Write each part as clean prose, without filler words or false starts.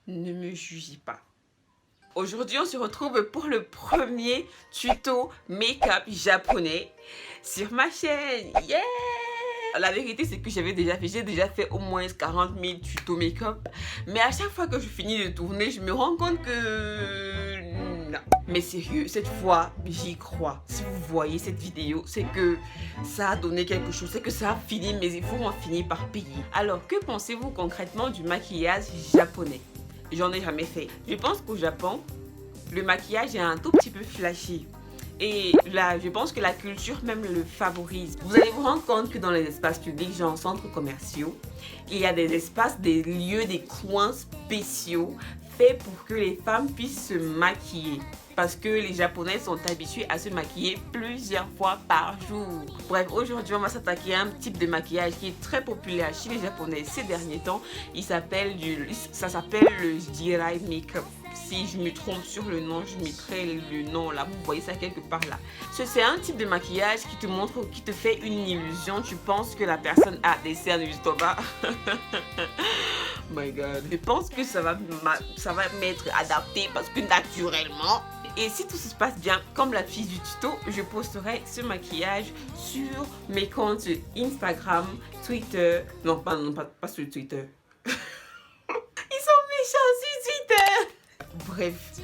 ne me jugez pas. Aujourd'hui, on se retrouve pour le premier tuto make-up japonais sur ma chaîne. Yeah! La vérité, c'est que j'ai déjà fait au moins 40 000 tutos make-up. Mais à chaque fois que je finis de tourner, je me rends compte que... non. Mais sérieux, cette fois, j'y crois. Si vous voyez cette vidéo, c'est que ça a donné quelque chose. C'est que ça a fini, mes efforts ont fini par payer. Alors, que pensez-vous concrètement du maquillage japonais? J'en ai jamais fait. Je pense qu'au Japon, le maquillage est un tout petit peu flashy. Et là, je pense que la culture même le favorise. Vous allez vous rendre compte que dans les espaces publics, genre en centres commerciaux, il y a des espaces, des lieux, des coins spéciaux faits pour que les femmes puissent se maquiller. Parce que les Japonais sont habitués à se maquiller plusieurs fois par jour. Bref, aujourd'hui, on va s'attaquer à un type de maquillage qui est très populaire chez les Japonais ces derniers temps. Ça s'appelle le Jirai Makeup. Si je me trompe sur le nom, je mettrai le nom là, vous voyez ça quelque part là. C'est un type de maquillage qui te montre, qui te fait une illusion. Tu penses que la personne a des cernes juste au bas. My God. Je pense que ça va m'être adapté parce que naturellement. Et si tout se passe bien, comme la fiche du tuto, je posterai ce maquillage sur mes comptes Instagram, Twitter. Non, pas sur Twitter. Ils sont méchants sur Twitter. Bref,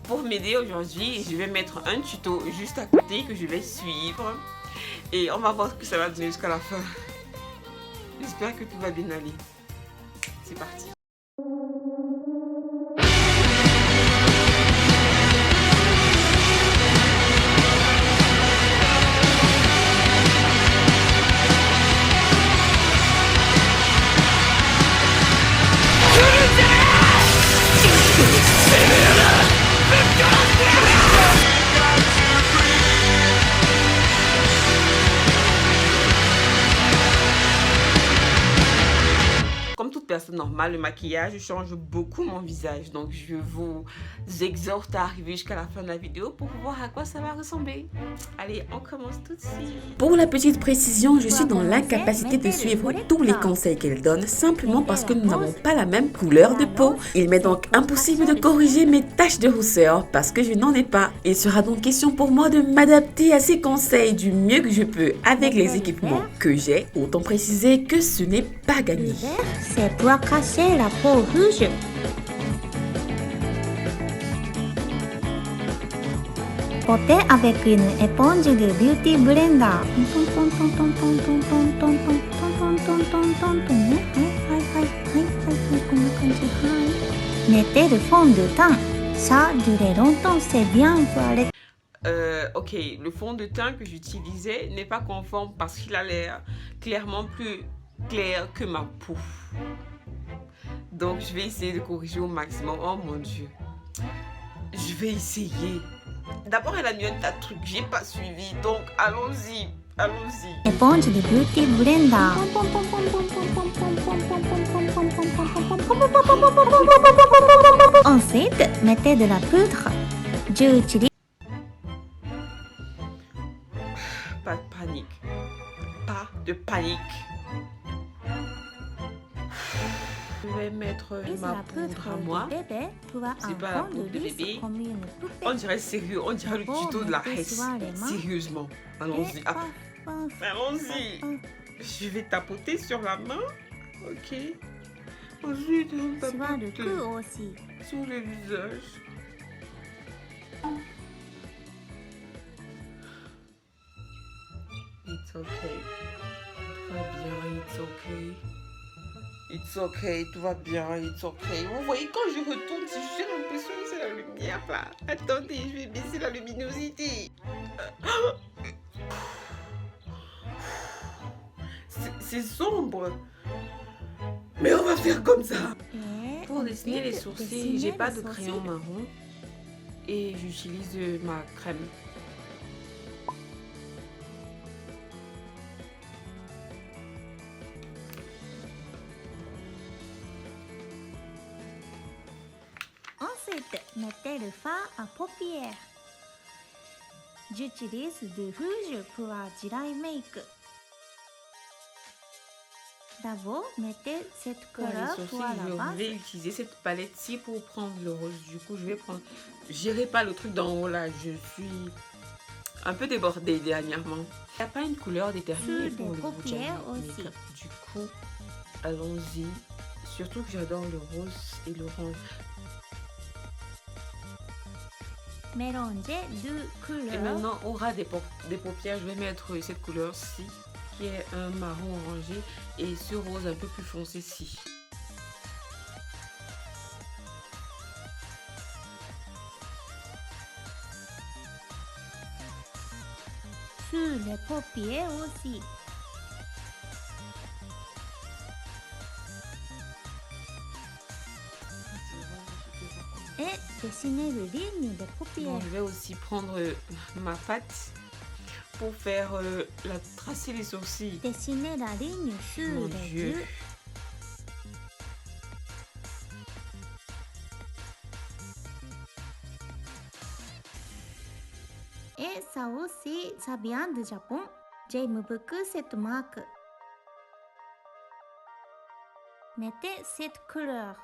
pour m'aider aujourd'hui, je vais mettre un tuto juste à côté que je vais suivre. Et on va voir ce que ça va donner jusqu'à la fin. J'espère que tout va bien aller. C'est parti. Comme toute personne normale, le maquillage change beaucoup mon visage. Donc, je vous exhorte à arriver jusqu'à la fin de la vidéo pour voir à quoi ça va ressembler. Allez, on commence tout de suite. Pour la petite précision, je suis dans l'incapacité de suivre tous les conseils qu'elle donne simplement parce que nous n'avons pas la même couleur de peau. Il m'est donc impossible de corriger mes taches de rousseur parce que je n'en ai pas. Il sera donc question pour moi de m'adapter à ses conseils du mieux que je peux avec les équipements que j'ai. Autant préciser que ce n'est pas gagné. C'est pour cacher la peau rouge. Poter avec une éponge de beauty blender. Mettez le fond de teint. Ça dure longtemps, c'est bien pour aller. Ok, le fond de teint que j'utilisais n'est pas conforme parce qu'il a l'air clairement plus clair que ma peau. Donc je vais essayer de corriger au maximum. Oh mon Dieu. Je vais essayer. D'abord elle a mis un tas de trucs, j'ai pas suivi. Donc allons-y. Allons-y. Éponge de beauty blender. Ensuite, mettez de la poudre. J'utilise Pas de panique. Pas de panique. Je vais mettre ma poudre à moi. C'est pas la poudre de bébé. On dirait sérieux, on dirait le tuto de la Hesse. Sérieusement. Allons-y. Ah. Allons-y. Je vais tapoter sur la main. Ok. Ensuite, on tapote sur le visage. It's okay. Tout va bien, it's okay. It's okay, tout va bien, it's okay. Vous voyez, quand je retourne, j'ai l'impression que c'est la lumière là. Attendez, je vais baisser la luminosité. C'est sombre. Mais on va faire comme ça. Pour dessiner les sourcils, j'ai pas de crayon marron. Et j'utilise ma crème. Ensuite, mettez le fard à paupières. J'utilise du rouge pour un dry make. D'abord, mettez cette Pour les couleur sourcils, pour la je base. vais utiliser cette palette-ci pour prendre le rose. Du coup, je vais prendre... J'irai pas le truc d'en haut là. Je suis un peu débordée dernièrement. Il n'y a pas une couleur déterminée Sur pour les le paupières Rouge à aussi. Make-up. Du coup, allons-y. Surtout que j'adore le rose et l'orange. Mélangez deux Et couleurs. maintenant, au ras des paupières, je vais mettre cette couleur-ci, qui est un marron orangé, et ce rose un peu plus foncé-ci. Sur les paupières aussi. Et dessinez le ligne des paupières. Bon, je vais aussi prendre ma pâte pour faire tracer les sourcils. Dessinez la ligne sur Mon les Dieu. yeux. Et ça aussi, ça vient du Japon. J'aime beaucoup cette marque. Mettez cette couleur.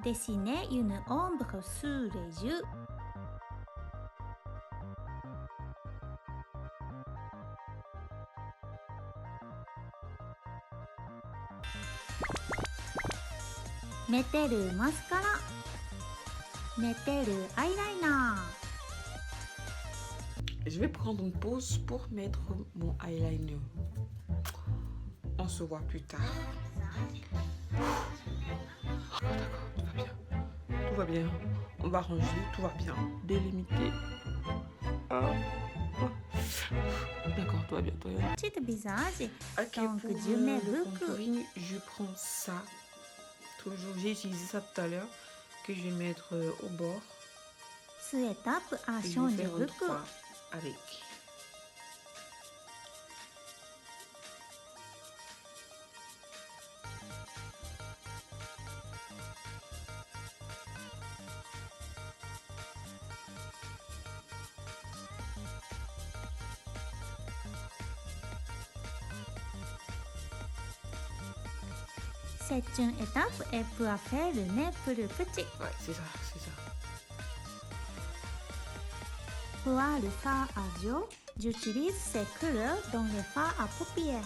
Dessinez une ombre sur les yeux. Mettez le mascara. Mettez le eyeliner. Je vais prendre une pause pour mettre mon eyeliner. On se voit plus tard. D'accord, tout va bien. Tout va bien. On va ranger, tout va bien. Délimiter. D'accord, tout va bien, tout va bien. Petit visage. Ok, Donc, pour je mets le beaucoup. contouring, je prends ça. Toujours, j'ai utilisé ça tout à l'heure, que je vais mettre au bord. Cette étape a Et je vais changé faire un beaucoup. 3 avec. C'est une étape et pour faire le nez plus petit. Ouais, c'est ça, c'est ça. Pour le fard à yeux, j'utilise ces couleurs dans le fard à paupières.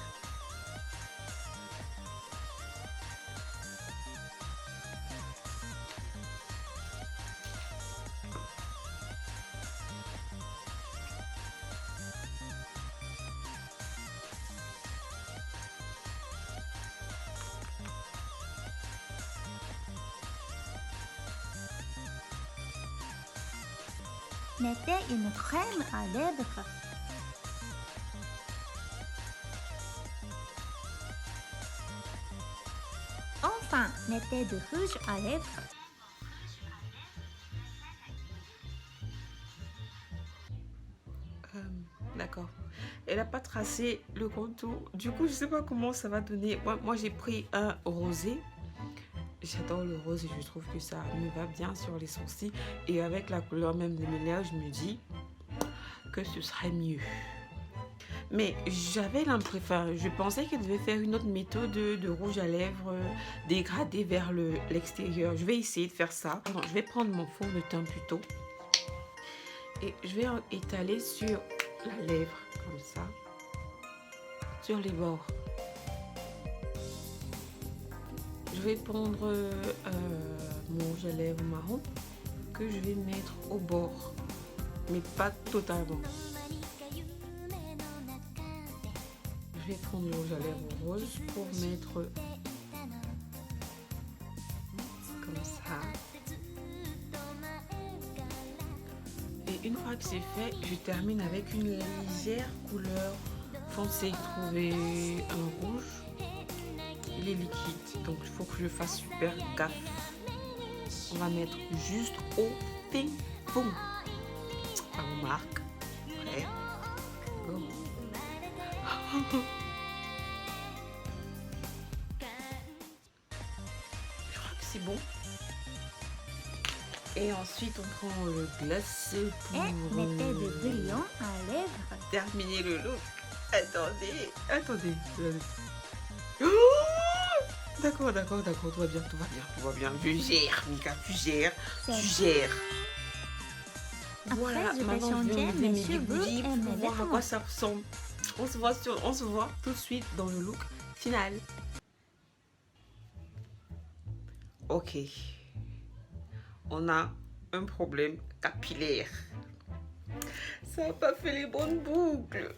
Mettez une crème à lèvres. Enfin, mettez du rouge à lèvres. D'accord. Elle n'a pas tracé le contour. Du coup, je sais pas comment ça va donner. Moi j'ai pris un rosé. J'adore le rose et je trouve que ça me va bien sur les sourcils. Et avec la couleur même de mes lèvres, je me dis que ce serait mieux. Mais j'avais l'impression, je pensais qu'elle devait faire une autre méthode de rouge à lèvres dégradé vers l'extérieur. Je vais essayer de faire ça. Bon, je vais prendre mon fond de teint plutôt. Et je vais étaler sur la lèvre, comme ça. Sur les bords. Je vais prendre mon rouge à lèvres marron que je vais mettre au bord. Mais pas totalement. Je vais prendre le rouge à lèvres rose pour mettre comme ça. Et une fois que c'est fait, je termine avec une légère couleur foncée. Trouver un rouge, il est liquide, donc il faut que je fasse super gaffe. On va mettre juste au ping-pong. Ça vous marque. Prêt? Go. Je crois que c'est bon. Et ensuite, on prend le glacé pour Et mettez du brillant à lèvres. terminer le look. Attendez. Oh, d'accord, tout va bien. Je gère, Mika, tu gères. Voilà, Après, je vais maintenant je changer vais enlever mes mes cheveux bigoudis et pour mes voir à vêtements. quoi ça ressemble. On se voit tout de suite dans le look final. Ok. On a un problème capillaire. Ça n'a pas fait les bonnes boucles.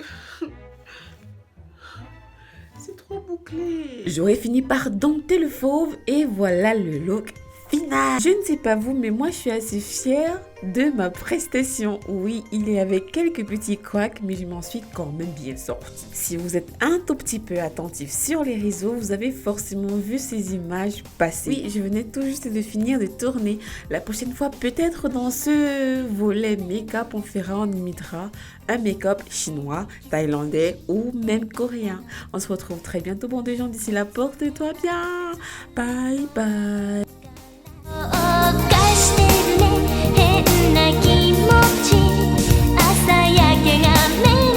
C'est trop bouclé. J'aurais fini par dompter le fauve et voilà le look final. Je ne sais pas vous, mais moi je suis assez fière de ma prestation. Oui, il y avait quelques petits couacs, mais je m'en suis quand même bien sortie. Si vous êtes un tout petit peu attentif sur les réseaux, vous avez forcément vu ces images passer. Oui, je venais tout juste de finir de tourner. La prochaine fois, peut-être dans ce volet make-up, on imitera un make-up chinois, thaïlandais ou même coréen. On se retrouve très bientôt, bon des gens. D'ici là, porte-toi bien. Bye bye.